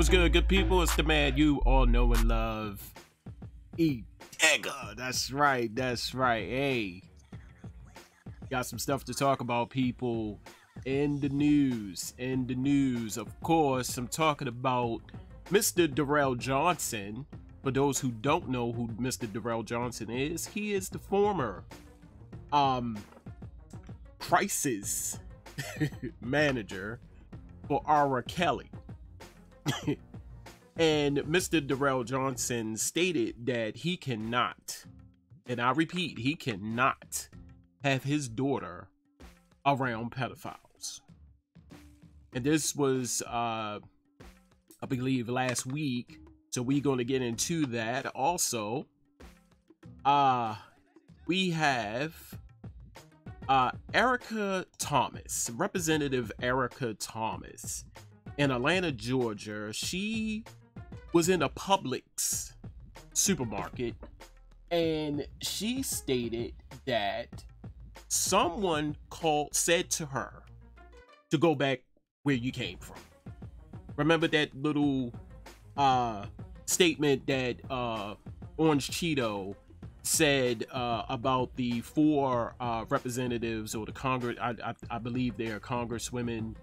What's good people? It's the man you all know and love, E. Egger. That's right. Hey, got some stuff to talk about, people. In the news, of course, I'm talking about Mr. Darrell Johnson. For those who don't know who Mr. Darrell Johnson is, he is the former crisis manager for R. Kelly. And Mr. Darrell Johnson stated that he cannot, and I repeat, he cannot have his daughter around pedophiles. And this was, I believe, last week. So we're going to get into that. Also, we have Erica Thomas, Representative Erica Thomas in Atlanta, Georgia. She was in a Publix supermarket and she stated that someone said to her to go back where you came from. Remember that little statement that Orange Cheeto said about the four representatives or the Congress, I believe they are congresswomen,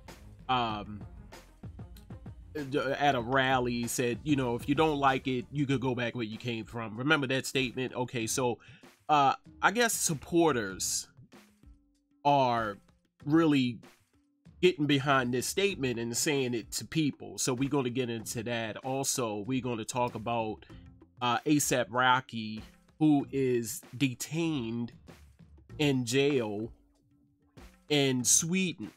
at a rally, said, you know, if you don't like it, you could go back where you came from. Remember that statement? Okay, so I guess supporters are really getting behind this statement and saying it to people. So we're going to get into that. Also, we're going to talk about A$AP Rocky, who is detained in jail in Sweden.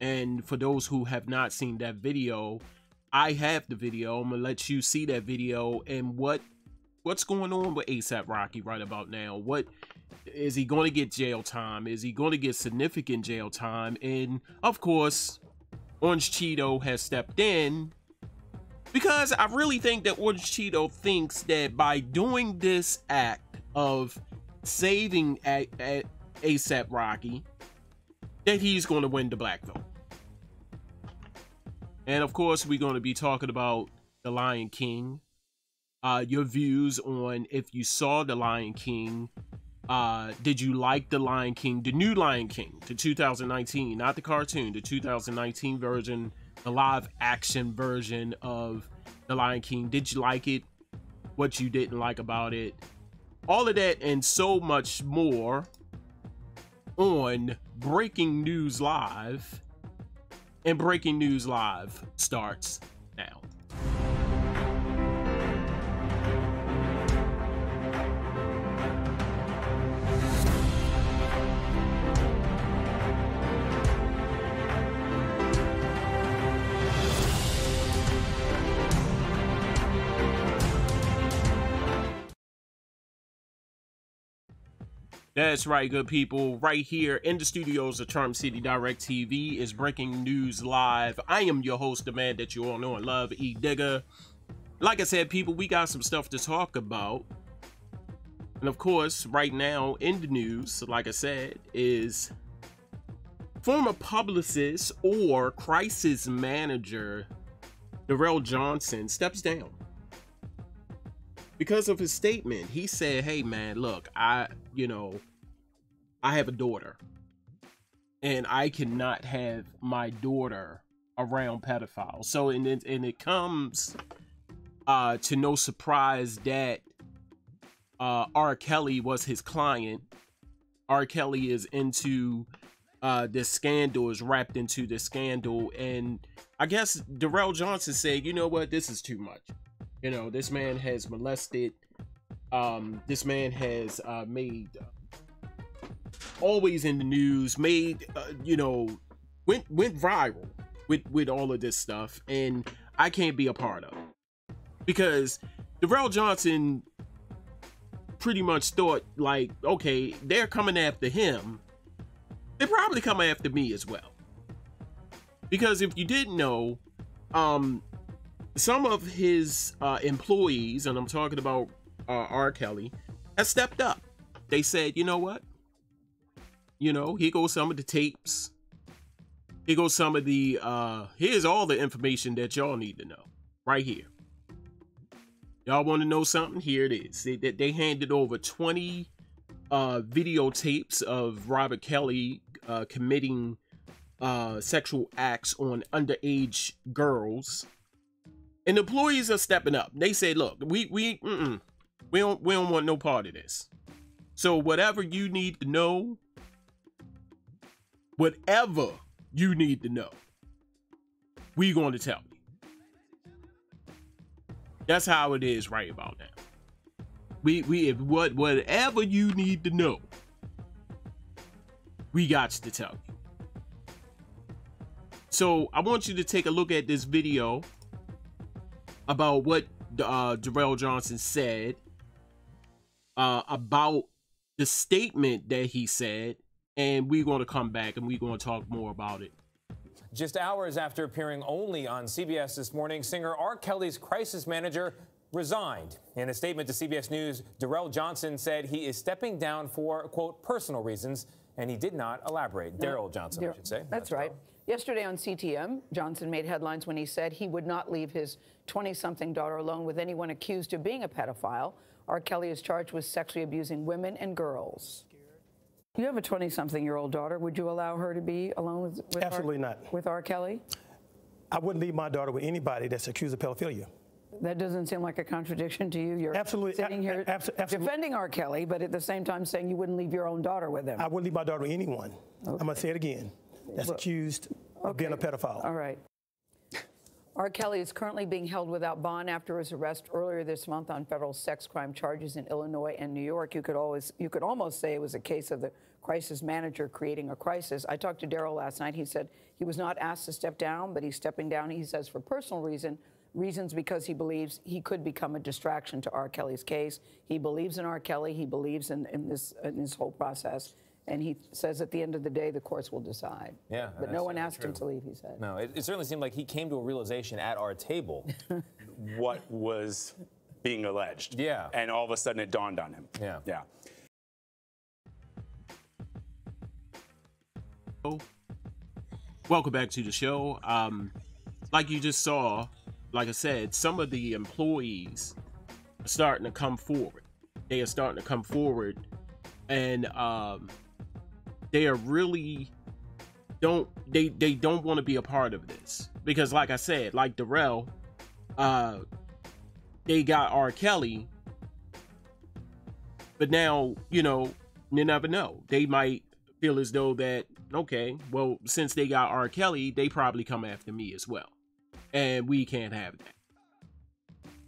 And for those who have not seen that video, I have the video. I'm gonna let you see that video and what's going on with A$AP Rocky right about now. What is he going to get? Jail time? Is he going to get significant jail time? And of course, Orange Cheeto has stepped in, because I really think that Orange Cheeto thinks that by doing this act of saving A$AP Rocky, that he's going to win the black vote. And of course, we're going to be talking about The Lion King. Your views on if you saw The Lion King. Did you like The Lion King, the new Lion King, the 2019, not the cartoon, the 2019 version, the live action version of The Lion King? Did you like it? What you didn't like about it? All of that and so much more on Breaking News Live. And Breaking News Live starts now. That's right, good people. Right here in the studios of Charm City Direct TV is Breaking News Live. I am your host, the man that you all know and love, E. Digger. Like I said, people, we got some stuff to talk about. And of course, right now in the news, like I said, is former publicist or crisis manager Darrell Johnson steps down. Because of his statement, he said, hey man, look, I have a daughter and I cannot have my daughter around pedophiles. So, and it comes to no surprise that R. Kelly was his client. R. Kelly is into this scandal, is wrapped into this scandal. And I guess Darrell Johnson said, you know what, this is too much. You know, this man has molested, this man has made, always in the news, made, went viral with all of this stuff, and I can't be a part of it. Because Darrell Johnson pretty much thought, like, okay, they're coming after him, they're probably coming after me as well. Because if you didn't know, some of his employees, and I'm talking about R. Kelly, have stepped up. They said, you know what? You know, here goes some of the tapes. Here goes some of the, here's all the information that y'all need to know right here. Y'all want to know something? Here it is. They handed over 20 videotapes of Robert Kelly committing sexual acts on underage girls, and employees are stepping up. They say, look, we don't want no part of this. So whatever you need to know, we going to tell you. That's how it is right about now. Whatever you need to know, we got to tell you. So I want you to take a look at this video about what Darrell Johnson said about the statement that he said, and we're going to come back and we're going to talk more about it. Just hours after appearing only on CBS this morning, singer R. Kelly's crisis manager resigned. In a statement to CBS News, Darrell Johnson said he is stepping down for, quote, personal reasons, and he did not elaborate. Darrell Johnson, I should say. That's right. Yesterday on CTM, Johnson made headlines when he said he would not leave his 20-something daughter alone with anyone accused of being a pedophile. R. Kelly is charged with sexually abusing women and girls. You have a 20-something-year-old daughter. Would you allow her to be alone with Absolutely not. With R. Kelly? I wouldn't leave my daughter with anybody that's accused of pedophilia. That doesn't seem like a contradiction to you. You're absolutely sitting here defending R. Kelly, but at the same time saying you wouldn't leave your own daughter with him. I wouldn't leave my daughter with anyone. Okay. I'm going to say it again. That's accused of being a pedophile. All right. R. Kelly is currently being held without bond after his arrest earlier this month on federal sex crime charges in Illinois and New York. You could almost say it was a case of the crisis manager creating a crisis. I talked to Darrell last night. He said he was not asked to step down, but he's stepping down, he says, for personal reasons because he believes he could become a distraction to R. Kelly's case. He believes in R. Kelly. He believes in this whole process. And he says at the end of the day, the courts will decide. Yeah, but no one asked him to leave, he said. No, it certainly seemed like he came to a realization at our table. What was being alleged. Yeah. And all of a sudden it dawned on him. Yeah. Yeah. Welcome back to the show. Like you just saw, like I said, some of the employees are starting to come forward. They are starting to come forward, and they are really don't want to be a part of this, because like I said, like Darrell, they got R. Kelly, but now, you know, you never know. They might feel as though that, okay, well, since they got R. Kelly, they probably come after me as well, and we can't have that.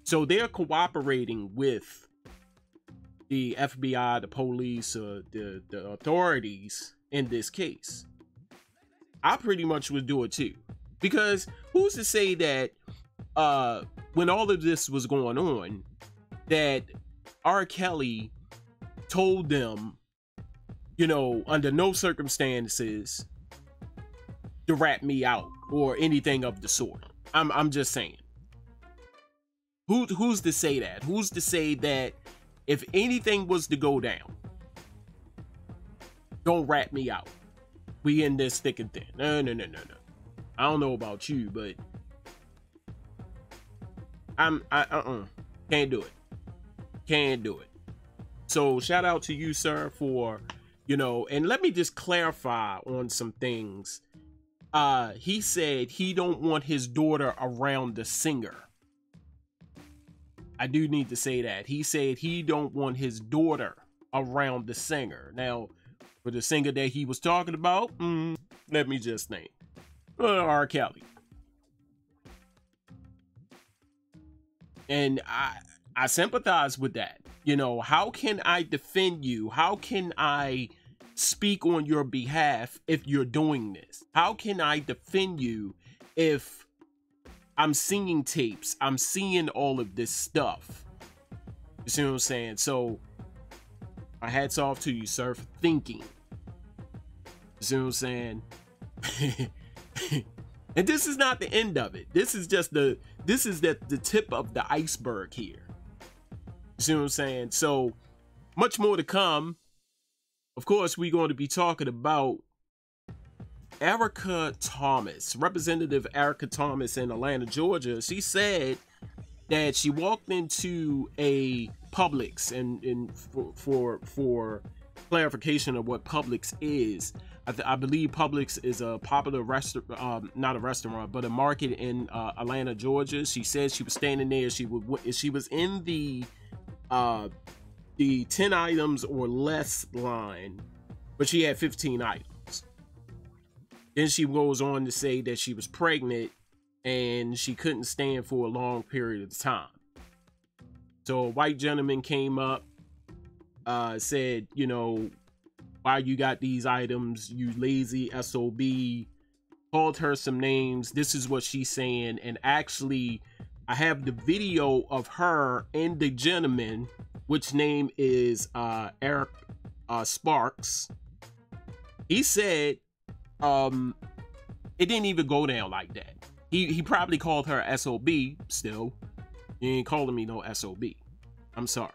So they're cooperating with the FBI, the police, the authorities in this case. I pretty much would do it too, because who's to say that when all of this was going on, that R. Kelly told them, you know, under no circumstances to rat me out or anything of the sort. I'm just saying. Who's to say that? Who's to say that if anything was to go down, don't rat me out? We in this thick and thin. No. I don't know about you, but can't do it. Can't do it. So shout out to you, sir, for, you know, and let me just clarify on some things. He said he don't want his daughter around the singer. I do need to say that. He said he don't want his daughter around the singer. Now, for the singer that he was talking about, let me just think. R. Kelly. And I sympathize with that. You know, how can I defend you? How can I speak on your behalf if you're doing this? How can I defend you if I'm seeing tapes, I'm seeing all of this stuff? You see what I'm saying? So my hats off to you, sir, for thinking. You see what I'm saying? And this is not the end of it. This is just the tip of the iceberg here. You see what I'm saying? So much more to come. Of course, we're going to be talking about Erica Thomas, Representative Erica Thomas in Atlanta, Georgia, she said that she walked into a Publix, and for clarification of what Publix is, I believe Publix is a popular restaurant, not a restaurant, but a market in Atlanta, Georgia. She said she was standing there. She was in the 10 items or less line, but she had 15 items. Then she goes on to say that she was pregnant and she couldn't stand for a long period of time. So a white gentleman came up, said, you know, why you got these items, you lazy SOB, called her some names. This is what she's saying. And actually, I have the video of her and the gentleman, which name is Eric Sparks. He said it didn't even go down like that. He probably called her SOB still. He ain't calling me no SOB. I'm sorry.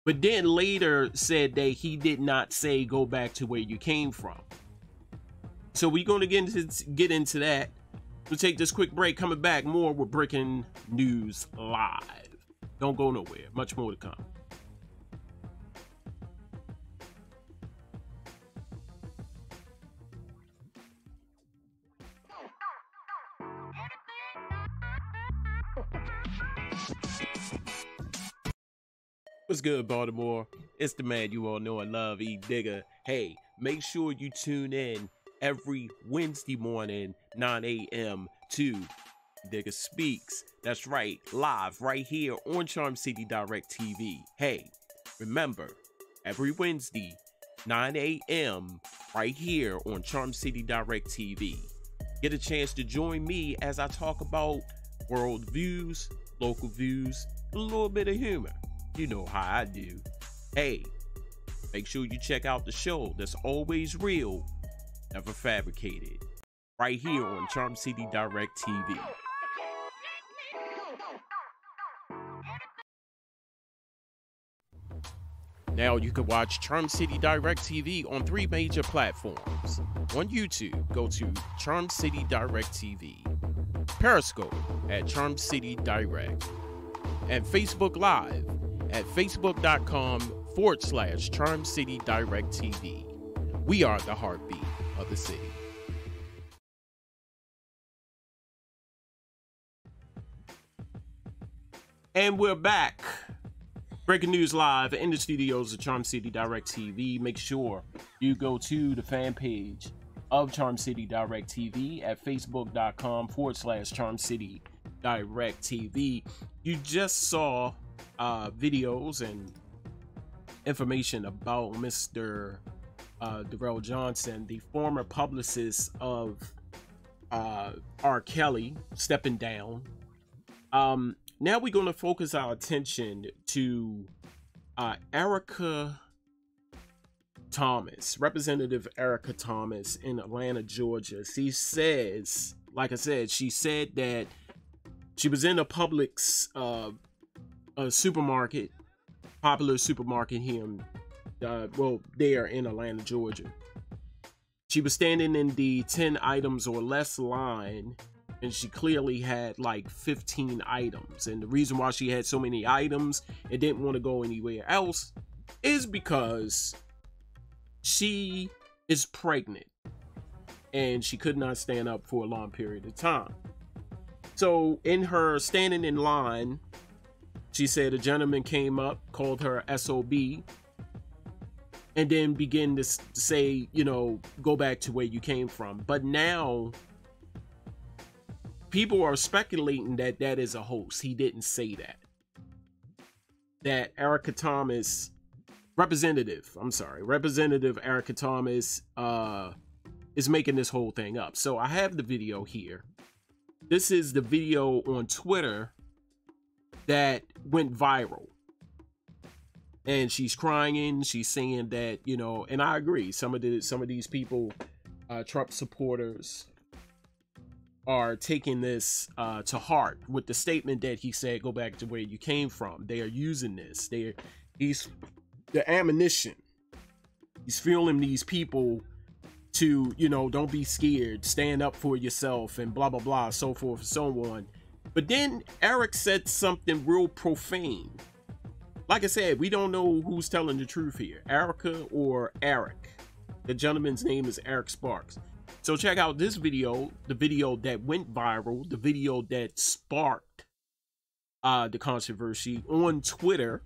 But then later said that he did not say go back to where you came from. So we're going to get into that. We'll take this quick break. Coming back, more with Breaking News Live. Don't go nowhere. Much more to come. What's good, Baltimore? It's the man you all know and love, E Digger. Hey, make sure you tune in every Wednesday morning, 9 a.m. to Digger Speaks. That's right, live right here on Charm City Direct TV. Hey, remember, every Wednesday, 9 a.m. right here on Charm City Direct TV. Get a chance to join me as I talk about world views, local views, a little bit of humor. You know how I do. Hey, make sure you check out the show that's always real, never fabricated, right here on Charm City Direct TV. Now you can watch Charm City Direct TV on 3 major platforms. On YouTube, go to Charm City Direct TV, Periscope at Charm City Direct, and Facebook Live at facebook.com/Charm City Direct TV. We are the heartbeat of the city. And we're back. Breaking News Live in the studios of Charm City Direct TV. Make sure you go to the fan page of Charm City Direct TV at facebook.com/Charm City Direct TV. You just saw videos and information about Mr. Darrell Johnson, the former publicist of R. Kelly, stepping down. Now we're going to focus our attention to Erica Thomas, Representative Erica Thomas in Atlanta, Georgia. She says, like I said, she said that she was in a Publix supermarket, popular supermarket here in, there in Atlanta, Georgia. She was standing in the 10 items or less line, and she clearly had like 15 items. And the reason why she had so many items and didn't want to go anywhere else is because she is pregnant and she could not stand up for a long period of time. So in her standing in line, she said a gentleman came up, called her SOB, and then began to say, you know, go back to where you came from. But now people are speculating that that is a hoax. He didn't say that. That Erica Thomas, Representative Erica Thomas is making this whole thing up. So I have the video here. This is the video on Twitter that went viral. And she's crying. She's saying that, you know, and I agree. Some of these people, Trump supporters, are taking this to heart with the statement that he said, go back to where you came from. They are using this. The ammunition. He's fueling these people to, you know, don't be scared, stand up for yourself, and blah blah blah, so forth and so on. But then Eric said something real profane. Like I said, we don't know who's telling the truth here, Erica or Eric. The gentleman's name is Eric Sparks. So check out this video, the video that went viral, the video that sparked the controversy on Twitter.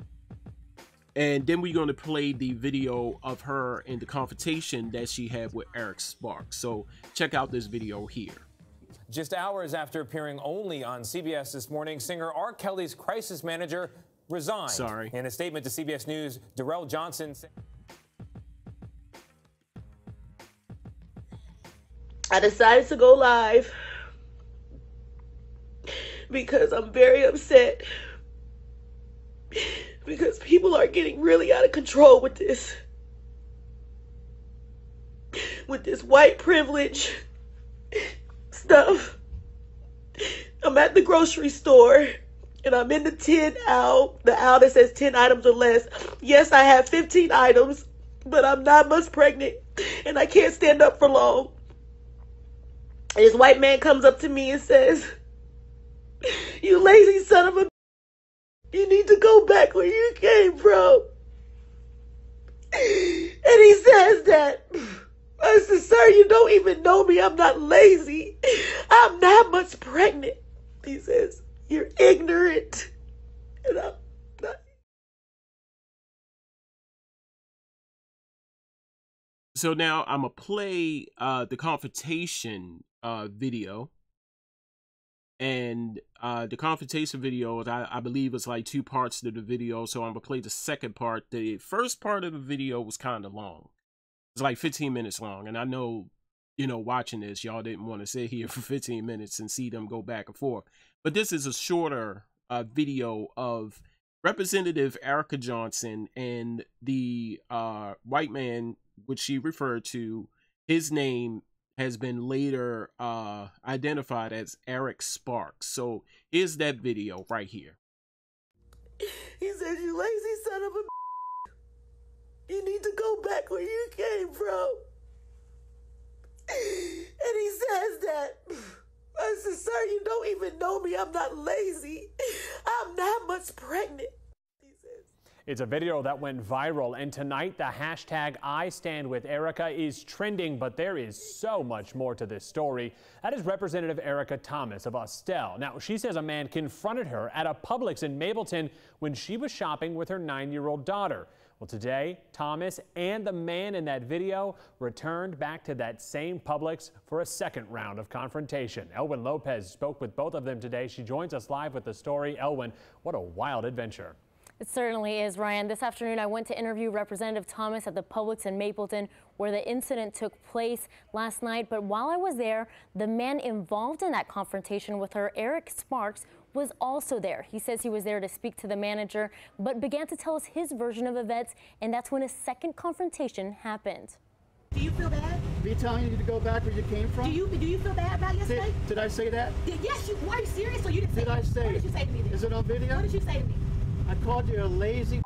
And then we're going to play the video of her and the confrontation that she had with Eric Sparks. So check out this video here. Just hours after appearing only on CBS this morning, singer R. Kelly's crisis manager resigned. Sorry. In a statement to CBS News, Darrell Johnson said, I decided to go live because I'm very upset because people are getting really out of control with this white privilege stuff. I'm at the grocery store and I'm in the 10 aisle, the aisle that says 10 items or less. Yes, I have 15 items, but I'm 9 months pregnant and I can't stand up for long. And this white man comes up to me and says, "You lazy son of a, you need to go back where you came from." And he says that. I said, "Sir, you don't even know me. I'm not lazy. I'm 9 months pregnant." He says, "You're ignorant." And I'm not. So now I'm going to play the confrontation video. And the confrontation video, I believe it's like 2 parts to the video. So I'm going to play the second part. The first part of the video was kind of long. It's like 15 minutes long. And I know, you know, watching this, y'all didn't want to sit here for 15 minutes and see them go back and forth. But this is a shorter video of Representative Erica Johnson and the white man, which she referred to. His name has been later identified as Eric Sparks. So here's that video right here. He says, "You lazy son of a, you need to go back where you came from." And he says that. I said, "Sir, you don't even know me. I'm not lazy. I'm 9 months pregnant." It's a video that went viral, and tonight the hashtag #IStandWithErica is trending, but there is so much more to this story. That is Representative Erica Thomas of Austell. Now, she says a man confronted her at a Publix in Mableton when she was shopping with her 9-year-old daughter. Well, today, Thomas and the man in that video returned back to that same Publix for a second round of confrontation. Elwin Lopez spoke with both of them today. She joins us live with the story. Elwin, what a wild adventure. It certainly is, Ryan. This afternoon, I went to interview Representative Thomas at the Publix in Mapleton, where the incident took place last night. But while I was there, the man involved in that confrontation with her, Eric Sparks, was also there. He says he was there to speak to the manager, but began to tell us his version of events, and that's when a second confrontation happened. Do you feel bad? Me telling you to go back where you came from? Do you feel bad about yesterday? Did I say that? Yes, you. Are you serious? Or you didn't say? Did I say? What did you say to me then? Is it on video? What did you say to me? I called you a lazy.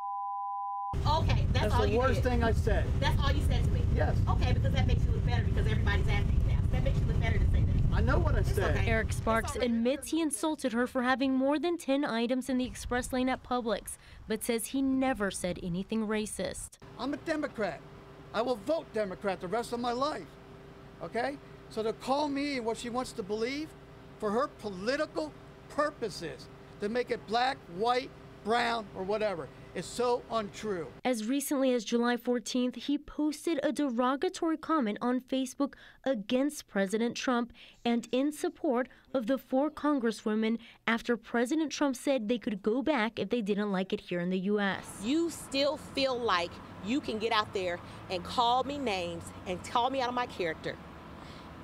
Okay, that's all you did. That's the worst thing I said. That's all you said to me? Yes. Okay, because that makes you look better because everybody's asking you now. That makes you look better to say that. I know what I said. Okay. Eric Sparks admits he insulted her for having more than 10 items in the express lane at Publix, but says he never said anything racist. I'm a Democrat. I will vote Democrat the rest of my life. Okay? So to call me what she wants to believe for her political purposes, to make it black, white, brown, or whatever, is so untrue. As recently as July 14th, he posted a derogatory comment on Facebook against President Trump and in support of the 4 congresswomen after President Trump said they could go back if they didn't like it here in the U.S. You still feel like you can get out there and call me names and call me out of my character.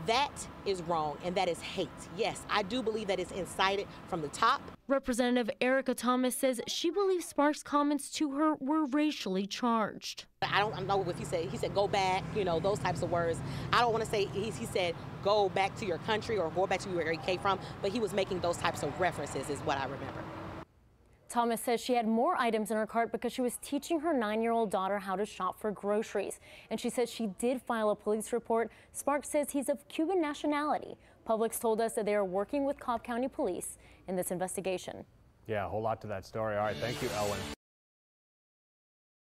That is wrong, and that is hate. Yes, I do believe that it's incited from the top. Representative Erica Thomas says she believes Sparks' comments to her were racially charged. I don't know what he said go back, you know, those types of words. I don't want to say he said go back to your country or go back to where he came from, but he was making those types of references is what I remember. Thomas says she had more items in her cart because she was teaching her 9-year-old daughter how to shop for groceries. And she says she did file a police report. Sparks says he's of Cuban nationality. Publix told us that they are working with Cobb County Police in this investigation. Yeah, a whole lot to that story. All right, thank you, Ellen.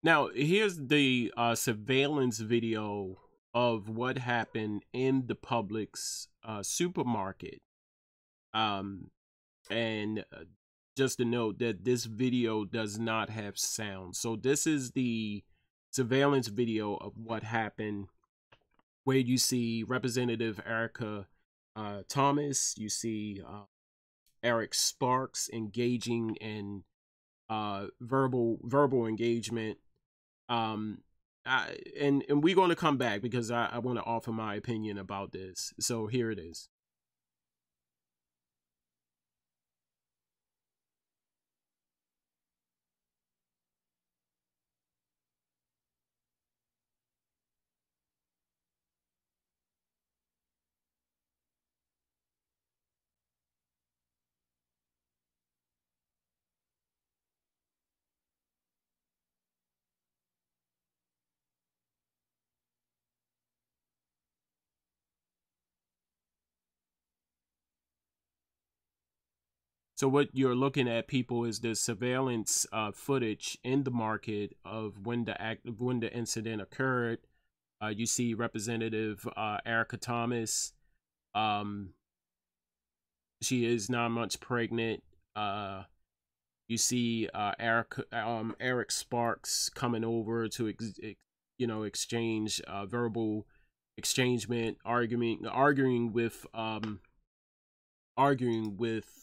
Now, here's the surveillance video of what happened in the Publix supermarket. And just to note that this video does not have sound. So this is the surveillance video of what happened, where you see Representative Erica Thomas, you see Eric Sparks engaging in verbal engagement. And we're going to come back because I want to offer my opinion about this. So here it is. So what you're looking at, people, is the surveillance footage in the market of when the incident occurred. You see Representative Erica Thomas. She is 9 months pregnant. You see Eric Sparks coming over to exchange verbal arguing with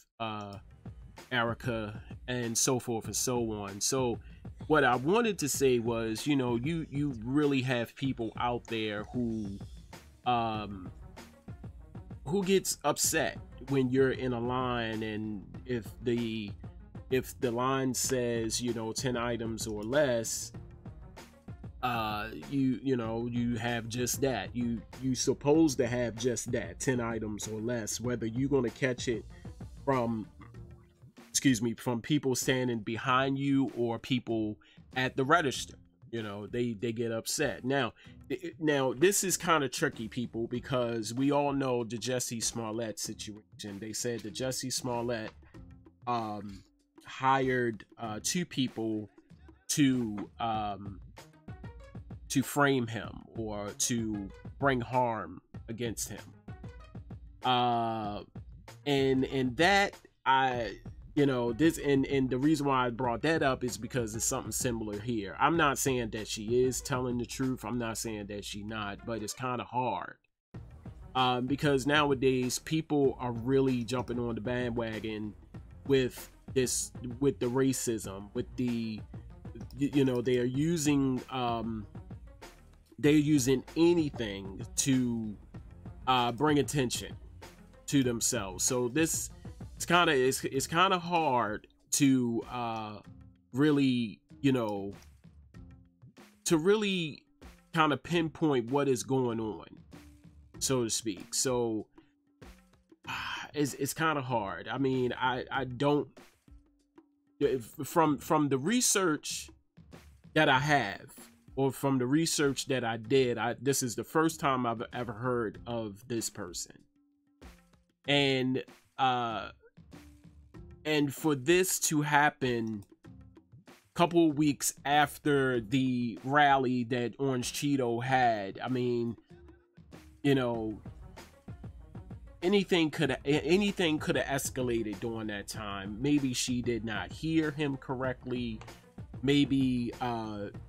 Erica, and so forth and so on. So what I wanted to say was, you really have people out there who gets upset when you're in a line, and if the line says 10 items or less, you have just that. You supposed to have just that, 10 items or less, whether you're going to catch it from people standing behind you or people at the register. They get upset. Now this is kind of tricky, people, because we all know the Jussie Smollett situation. They said that Jussie Smollett hired 2 people to frame him or to bring harm against him. And that this and the reason why I brought that up is because it's something similar here. I'm not saying that she is telling the truth. I'm not saying that she not, but it's kind of hard. Because nowadays people are really jumping on the bandwagon with the racism, with the they're using anything to bring attention to themselves. So it's kind of hard to really kind of pinpoint what is going on, so to speak. So it's kind of hard. I mean, I don't, from the research that I have, or from the research that I did, this is the first time I've ever heard of this person. And for this to happen a couple of weeks after the rally that Orange Cheeto had, I mean, anything could have escalated during that time. Maybe she did not hear him correctly. Maybe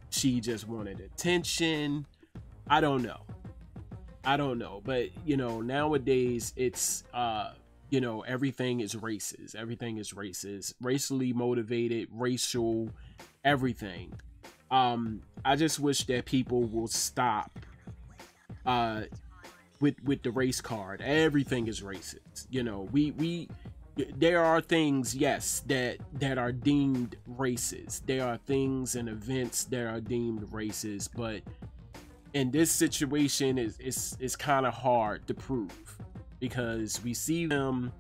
she just wanted attention. I don't know. But nowadays it's everything is racist. Everything is racist, racially motivated, racial, everything. I just wish that people will stop with the race card. Everything is racist. There are things, yes, that are deemed racist. There are things and events that are deemed racist, but in this situation is kind of hard to prove, because we see them,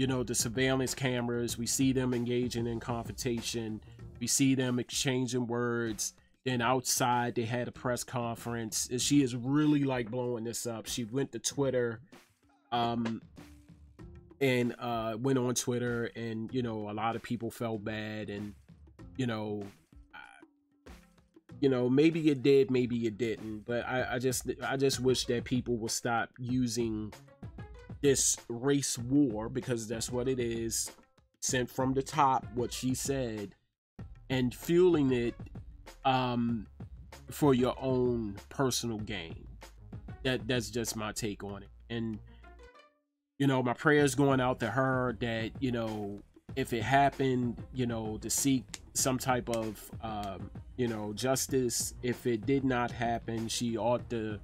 you know, the surveillance cameras. We see them engaging in confrontation. We see them exchanging words. Then outside, they had a press conference. And she is really like blowing this up. She went to Twitter, and went on Twitter, and you know, a lot of people felt bad, and you know, maybe it did, maybe it didn't. But I just wish that people would stop using this race war, because that's what it is, sent from the top, what she said, and fueling it for your own personal gain. That's just my take on it. And you know, my prayers going out to her that, you know, if it happened, you know, to seek some type of you know, justice. If it did not happen, she ought to,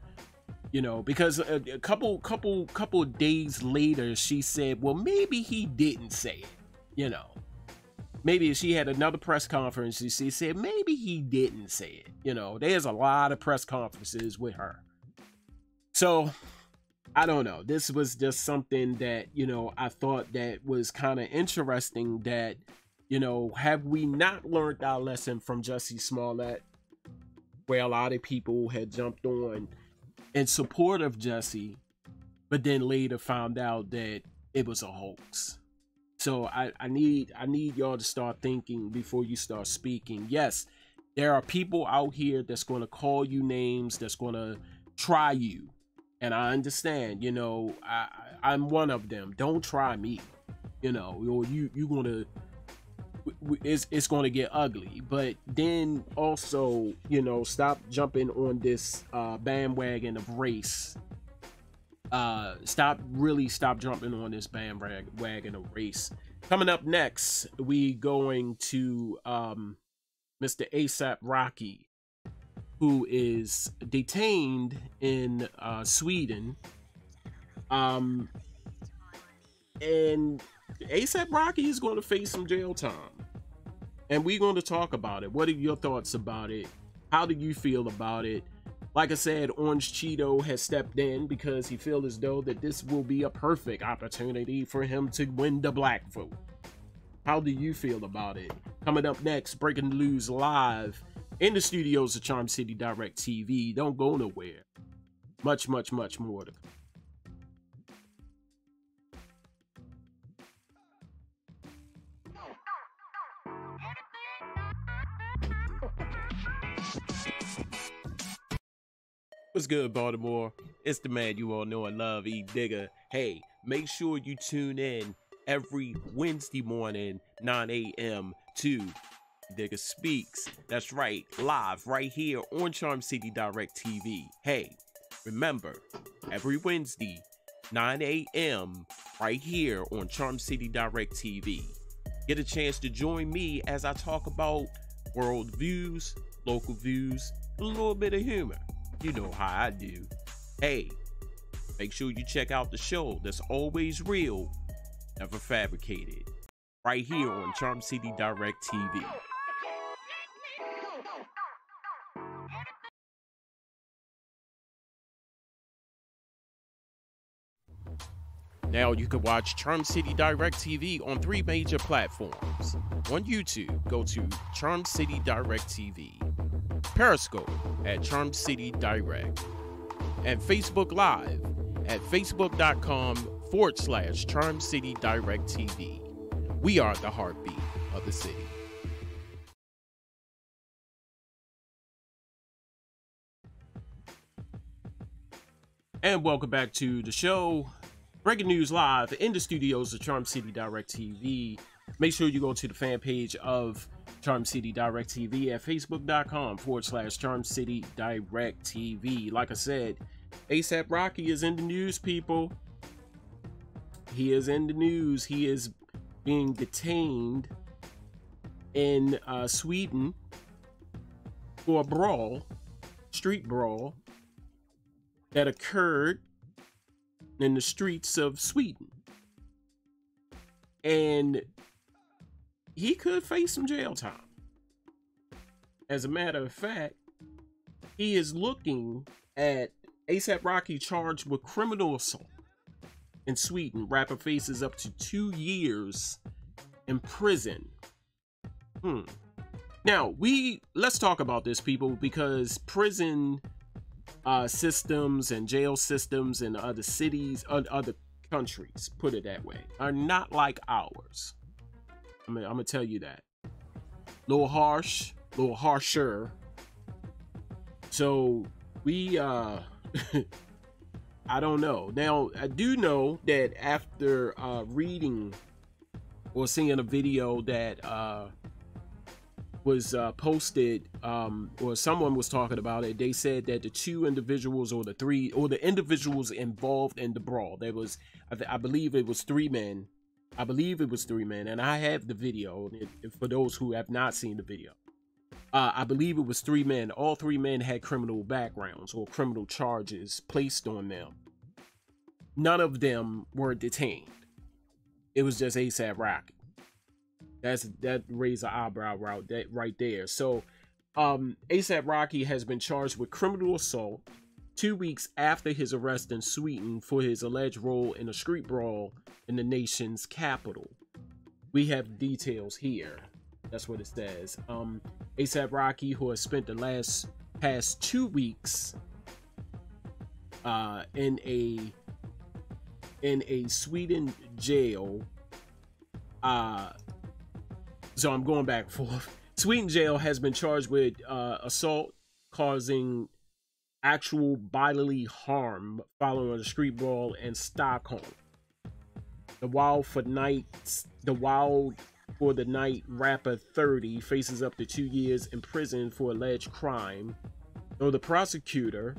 you know, because a couple days later she said, well, maybe he didn't say it, you know. Maybe if she had another press conference, she said maybe he didn't say it. You know, there's a lot of press conferences with her. So I don't know. This was just something that, you know, I thought that was kind of interesting, that, you know, have we not learned our lesson from Jussie Smollett, where a lot of people had jumped on in support of Jussie, but then later found out that it was a hoax. So I need y'all to start thinking before you start speaking. Yes, there are people out here that's going to call you names, that's going to try you. And I understand, you know, I'm one of them. Don't try me, you know, or you're going to, it's going to get ugly. But then also, you know, stop jumping on this bandwagon of race. Stop jumping on this bandwagon of race. Coming up next, we going to Mr. ASAP Rocky, who is detained in Sweden. And ASAP Rocky is going to face some jail time. And we're going to talk about it. What are your thoughts about it? How do you feel about it? Like I said, Orange Cheeto has stepped in because he feels as though that this will be a perfect opportunity for him to win the black vote. How do you feel about it? Coming up next, breaking news live in the studios of Charm City Direct TV. Don't go nowhere. Much, much, much more to come. What's good, Baltimore? It's the man you all know and love, E Digger. Hey, make sure you tune in every Wednesday morning, 9 a.m. to Digger Speaks. That's right, live right here on Charm City Direct TV. Hey, remember, every Wednesday, 9 a.m. right here on Charm City Direct TV. Get a chance to join me as I talk about world views, local views, a little bit of humor. You know how I do. Hey, make sure you check out the show that's always real, never fabricated, right here on Charm City Direct TV. Now you can watch Charm City Direct TV on 3 major platforms. On YouTube, go to Charm City Direct TV. Periscope at Charm City Direct. And Facebook Live at facebook.com/Charm City Direct TV. We are the heartbeat of the city. And welcome back to the show. Breaking news live in the studios of Charm City Direct TV. Make sure you go to the fan page of Charm City Direct TV at facebook.com/Charm City Direct TV. Like I said, ASAP Rocky is in the news, people. He is in the news. He is being detained in Sweden for a brawl, street brawl, that occurred in the streets of Sweden. And he could face some jail time. As a matter of fact, he is looking at ASAP Rocky charged with criminal assault. in Sweden. Rapper faces up to 2 years in prison. Now, let's talk about this, people, because prison systems and jail systems in other cities, other countries, put it that way, are not like ours. I'm gonna tell you that. A little harsh, a little harsher. So we I don't know. Now, I do know that after reading or seeing a video that was posted, or someone was talking about it, they said that the 2 individuals or the individuals involved in the brawl, there was, I believe it was 3 men. I believe it was 3 men, and I have the video for those who have not seen the video. I believe it was 3 men. All 3 men had criminal backgrounds or criminal charges placed on them. None of them were detained. It was just ASAP Rocky. That raised an eyebrow right there. So ASAP Rocky has been charged with criminal assault 2 weeks after his arrest in Sweden for his alleged role in a street brawl in the nation's capital. We have details here. That's what it says. ASAP Rocky, who has spent the past 2 weeks in a Sweden jail. So I'm going back and forth. Sweden jail has been charged with assault causing actual bodily harm following a street brawl in Stockholm. The Wild for the Night rapper 30 faces up to 2 years in prison for alleged crime, though the prosecutor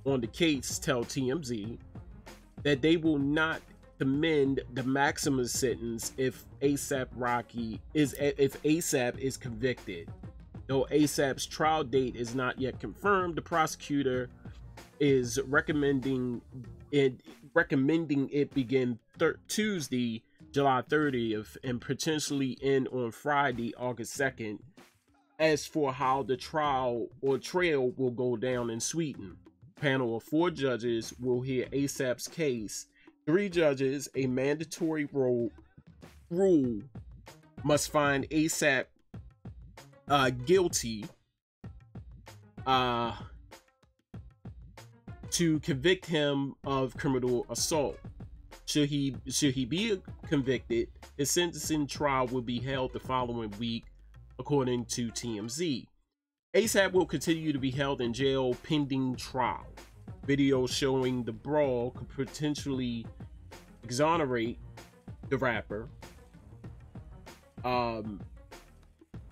on the case tell TMZ that they will not commend the maximum sentence if ASAP is convicted. Though ASAP's trial date is not yet confirmed, the prosecutor is recommending it begin Tuesday, July 30th, and potentially end on Friday, August 2nd. As for how the trial will go down in Sweden, a panel of 4 judges will hear ASAP's case. 3 judges, a mandatory rule, must find ASAP guilty to convict him of criminal assault. Should he be convicted, his sentencing trial will be held the following week, according to TMZ. ASAP will continue to be held in jail pending trial. Video showing the brawl could potentially exonerate the rapper. And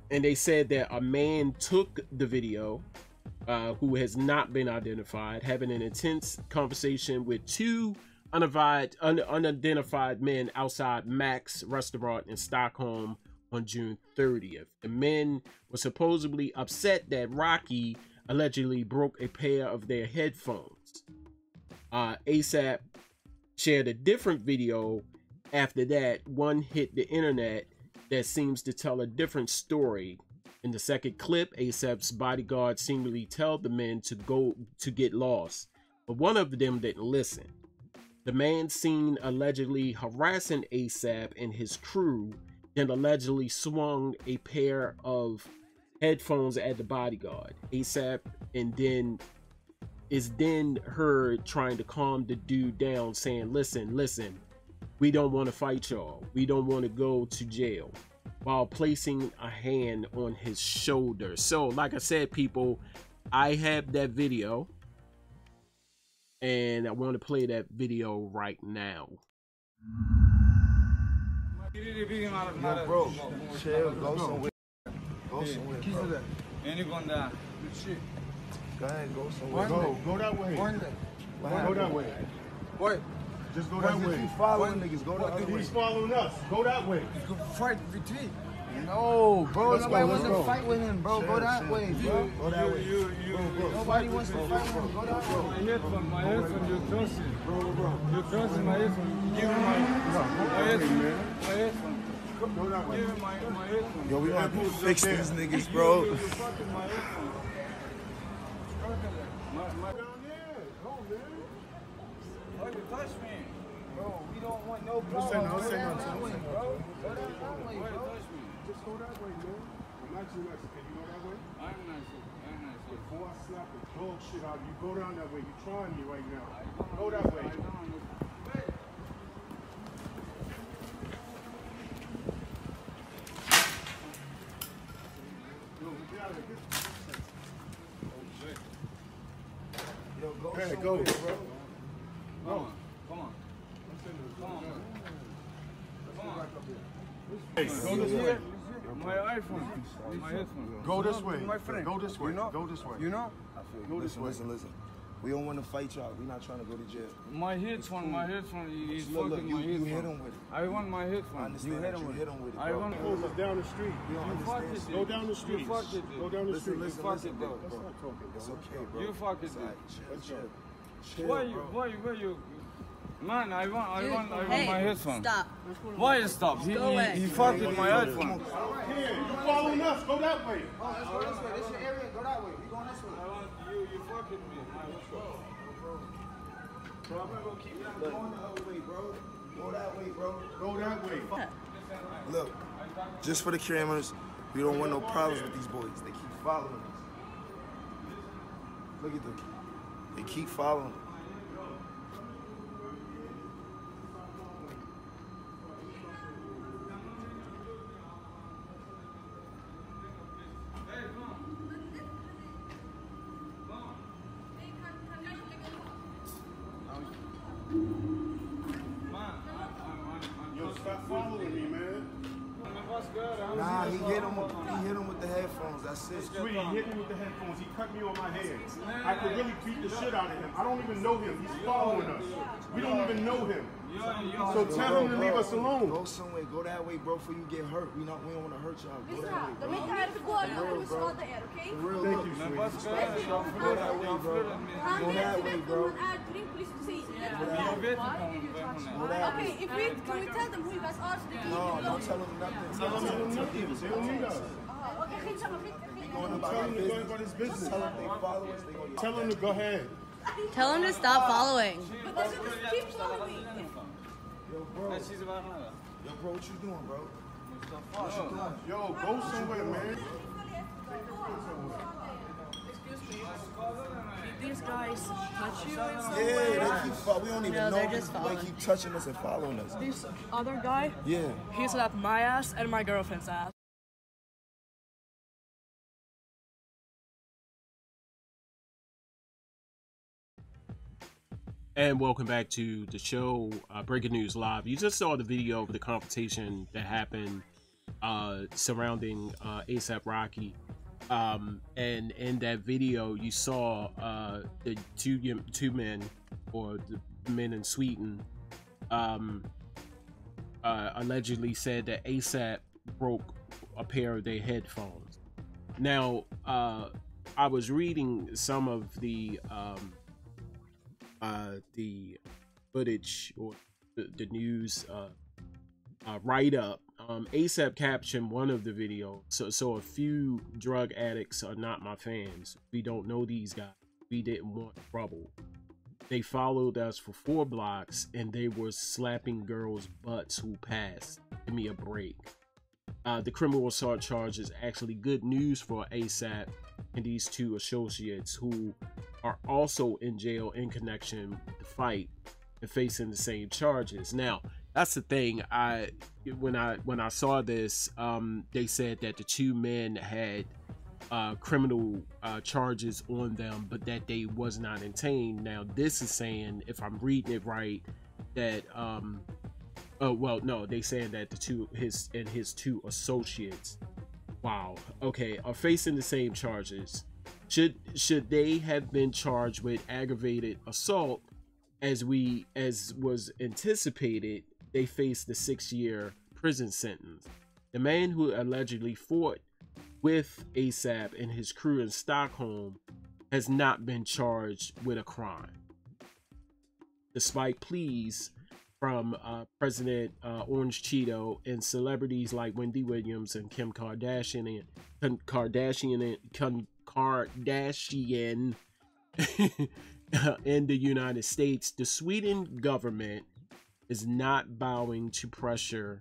they said that a man took the video, who has not been identified, having an intense conversation with 2 unidentified men outside Max restaurant in Stockholm on June 30th. The men were supposedly upset that Rocky allegedly broke a pair of their headphones. ASAP shared a different video after that. One hit the internet that seems to tell a different story. In the second clip, ASAP's bodyguard seemingly told the men to get lost, but one of them didn't listen. The man seen allegedly harassing ASAP and his crew, then allegedly swung a pair of headphones at the bodyguard. ASAP is then heard trying to calm the dude down, saying, listen, we don't want to fight y'all. We don't want to go to jail, while placing a hand on his shoulder. So, like I said, people, I have that video, and I want to play that video right now. Yo, bro, chill, go somewhere. Go somewhere, bro. Go ahead, go somewhere. Go that way. Go that way. What? Just go that way. He's following niggas. Go that way. He's following us. Go that way. Fight retreat. No, bro. Nobody wants to fight with him, bro. Go that way, bro. Go that way. Nobody wants to fight with him. Go that way. My headphone, you're crossing. Bro. You're crossing my headphone. Give me my headphone. My headphone. Go that way. Give me my headphone. Yo, we have to fix these niggas, bro. You're fucking my headphone. Down there. Go, man. Why you touch me? Bro, we No problem. Don't say nothing. Just go that way, man. I'm actually nice. Can you go that way? I'm nice. Before I slap the dog shit out of you, go down that way. You're trying me right now. Go that way. Hey, go, bro. Come on. Hey, go this way. My iPhone. My headphone. Go this way. My friend. Go this way. You know? Go this way. You know? Go this way. Listen. We don't want to fight y'all. We're not trying to go to jail. My headphone. He's fucking my headphone. You hit him with it. I want my headphone. I understand that you hit him with it, bro. I want it down the street. You don't understand. Go down the street. Go down the street. Listen, bro. It's okay, bro. You fuck it. Chill, why you? Man, I want my headphone. Stop. Why you stop? He fucking my iPhone. Here, you following us? Go that way. Oh, let's go this way. This is your area. Go that way. We going this way. I want you fucking me. Bro, I'm not gonna keep going the other way, bro. Go that way, bro. Go that way. Look, just for the cameras, we don't want no problems with these boys. They keep following us. Look at them. They keep following us. Stop following me, man. Nah, he hit him with the headphones. That's it. Sweetie, he hit me with the headphones. He cut me on my head. I could really beat the shit out of him. I don't even know him. He's following us. We don't even know him. So tell him to leave us alone. Go somewhere. Go that way, bro, before you get hurt. We don't want to hurt y'all. Go that way, bro. For real, thank you, sweetie. Go that way, bro. Go that way, bro. Okay, can we tell them who you guys are? No, don't tell them nothing. Tell them nothing. They don't need us. Tell them to go about his business. Tell them they follow us. Tell them to go ahead. Tell them to stop following. Keep following me. Yo, bro, what you doing, bro? What you doing? Yo, go somewhere, man. These guys touch you? Yeah, we don't even know. They keep touching us and following us. This other guy? Yeah. He slapped my ass and my girlfriend's ass. And welcome back to the show, Breaking News Live. You just saw the video of the confrontation that happened surrounding ASAP Rocky. And in that video, you saw the two men, or the men in Sweden, allegedly said that ASAP broke a pair of their headphones. Now, I was reading some of the footage or the news write-up. ASAP captioned one of the videos. So a few drug addicts are not my fans. We don't know these guys. We didn't want trouble. They followed us for 4 blocks and they were slapping girls' butts who passed. Give me a break. The criminal assault charge is actually good news for ASAP and these 2 associates who are also in jail in connection with the fight and facing the same charges. Now, that's the thing. When I saw this, they said that the 2 men had criminal charges on them, but that they was not detained. Now, this is saying, if I'm reading it right, that well, no, they saying that his 2 associates, wow, okay, are facing the same charges. Should they have been charged with aggravated assault, as was anticipated? They faced the 6-year prison sentence. The man who allegedly fought with ASAP and his crew in Stockholm has not been charged with a crime, despite pleas from President Orange Cheeto and celebrities like Wendy Williams and Kim Kardashian in the United States. The Sweden government is not bowing to pressure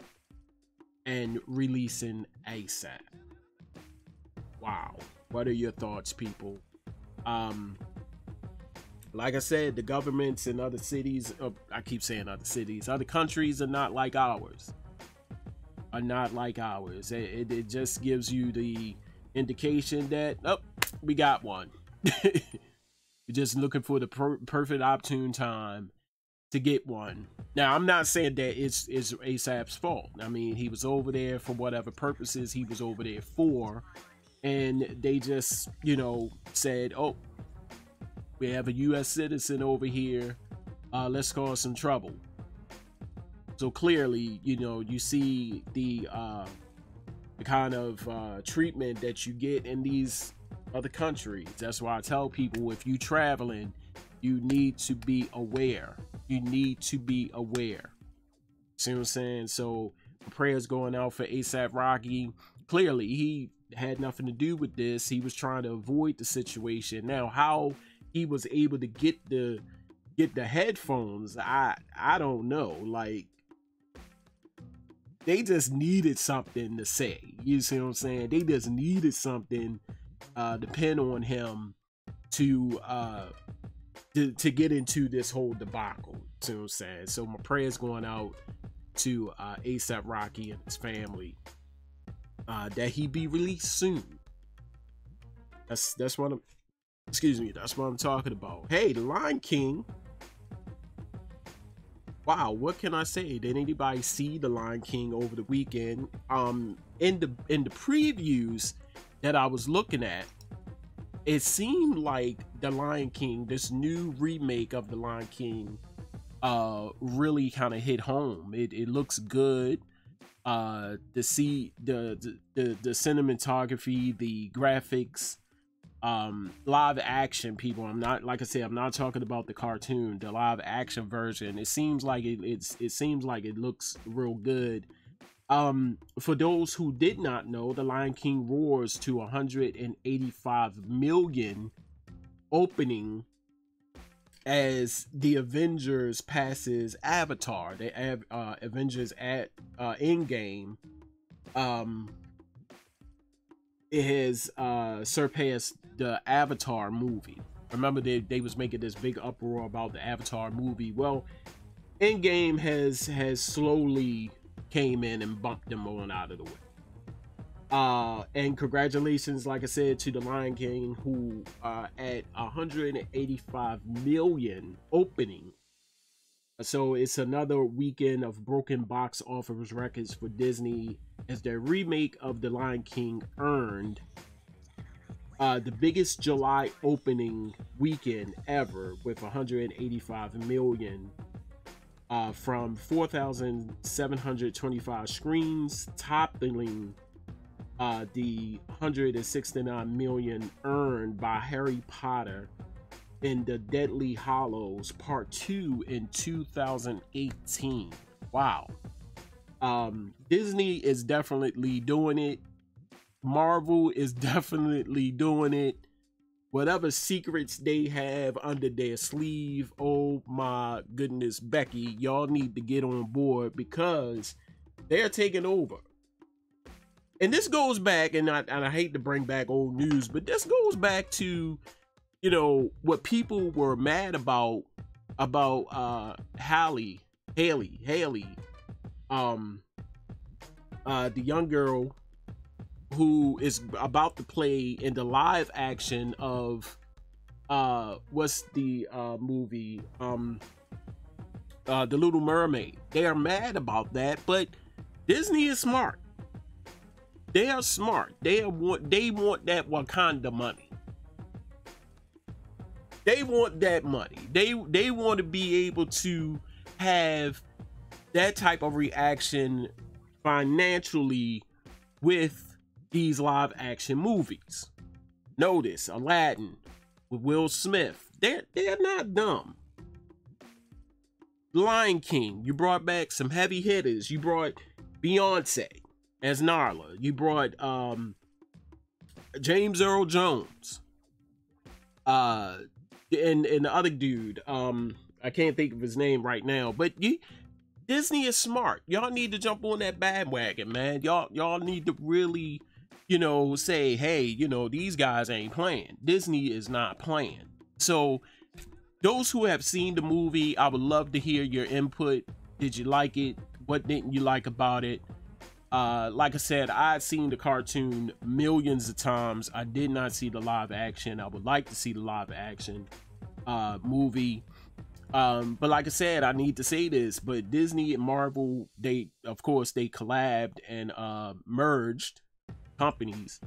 and releasing ASAP. Wow. What are your thoughts, people? Like I said, the governments in other cities, I keep saying other cities, other countries are not like ours. It just gives you the indication that, oh, we got one. You're just looking for the perfect opportune time to get one. Now, I'm not saying that it's ASAP's fault. I mean, he was over there for whatever purposes he was over there for. And they just, you know, said, oh, we have a U.S. citizen over here. Let's cause some trouble. So clearly, you know, you see the kind of treatment that you get in these other countries. That's why I tell people, if you're traveling, you need to be aware. You need to be aware. See what I'm saying? So prayers going out for ASAP Rocky. Clearly, he had nothing to do with this. He was trying to avoid the situation. Now, how he was able to get the headphones, I don't know. Like, they just needed something to say. You see what I'm saying? They just needed something to pin on him to get into this whole debacle. See what I'm saying? So my prayers going out to ASAP Rocky and his family, that he be released soon. That's what I'm, excuse me, that's what I'm talking about. Hey, the Lion King. Wow, what can I say? Did anybody see the Lion King over the weekend? In the previews that I was looking at, it seemed like the Lion King, this new remake of the Lion King, really kind of hit home. It looks good. The cinematography, the graphics, live action, people. I'm not, like I said, I'm not talking about the cartoon, the live action version. It seems like it seems like it looks real good. For those who did not know, the Lion King roars to 185 million opening as the Avengers passes Avatar. The Avengers at Endgame, it has surpassed the Avatar movie. Remember, they was making this big uproar about the Avatar movie. Well, Endgame has slowly came in and bumped them on out of the way. And congratulations, like I said, to the Lion King, who at 185 million opening. So it's another weekend of broken box office records for Disney, as their remake of The Lion King earned the biggest July opening weekend ever with 185 million from 4,725 screens, toppling the 169 million earned by Harry Potter in the Deathly Hallows Part 2 in 2018. Wow. Disney is definitely doing it. Marvel is definitely doing it. Whatever secrets they have under their sleeve, oh my goodness, Becky, y'all need to get on board, because they're taking over. And this goes back, and I hate to bring back old news, but this goes back to, you know, what people were mad about Haley, the young girl who is about to play in the live action of what's the movie, The Little Mermaid. They are mad about that, but Disney is smart. They are smart. They want that Wakanda money. They want that money. They want to be able to have that type of reaction financially with these live action movies. Notice Aladdin with Will Smith. They're not dumb. Lion King, you brought back some heavy hitters. You brought Beyonce as Nala. You brought James Earl Jones. And the other dude, I can't think of his name right now, but Disney is smart. Y'all need to jump on that bandwagon, man. Y'all need to really, you know, say, hey, you know, these guys ain't playing. Disney is not playing. So those who have seen the movie, I would love to hear your input. Did you like it? What didn't you like about it? Like I said, I've seen the cartoon millions of times. I did not see the live action. I would like to see the live action movie. But like I said, I need to say this, but Disney and Marvel, they, of course, they collabed and merged companies.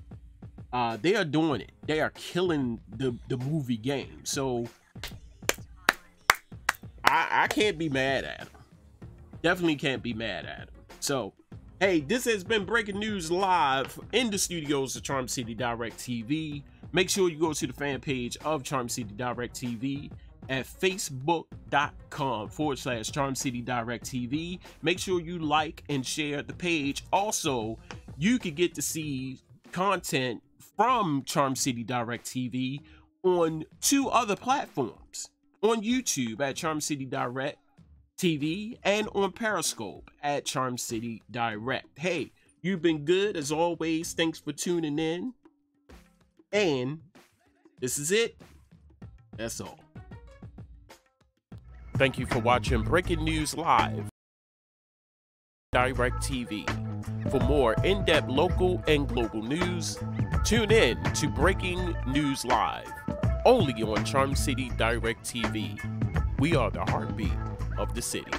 They are doing it. They are killing the movie game. So I can't be mad at them. Definitely can't be mad at them. So, hey, this has been Breaking News Live in the studios of Charm City Direct TV. Make sure you go to the fan page of Charm City Direct TV at facebook.com/Charm City Direct TV. Make sure you like and share the page. Also, you can get to see content from Charm City Direct TV on 2 other platforms. On YouTube at Charm City Direct TV and on Periscope at Charm City Direct. Hey, you've been good as always. Thanks for tuning in. And this is it. That's all. Thank you for watching Breaking News Live Direct TV. For more in-depth local and global news, tune in to Breaking News Live, only on Charm City Direct TV. We are the heartbeat of the city.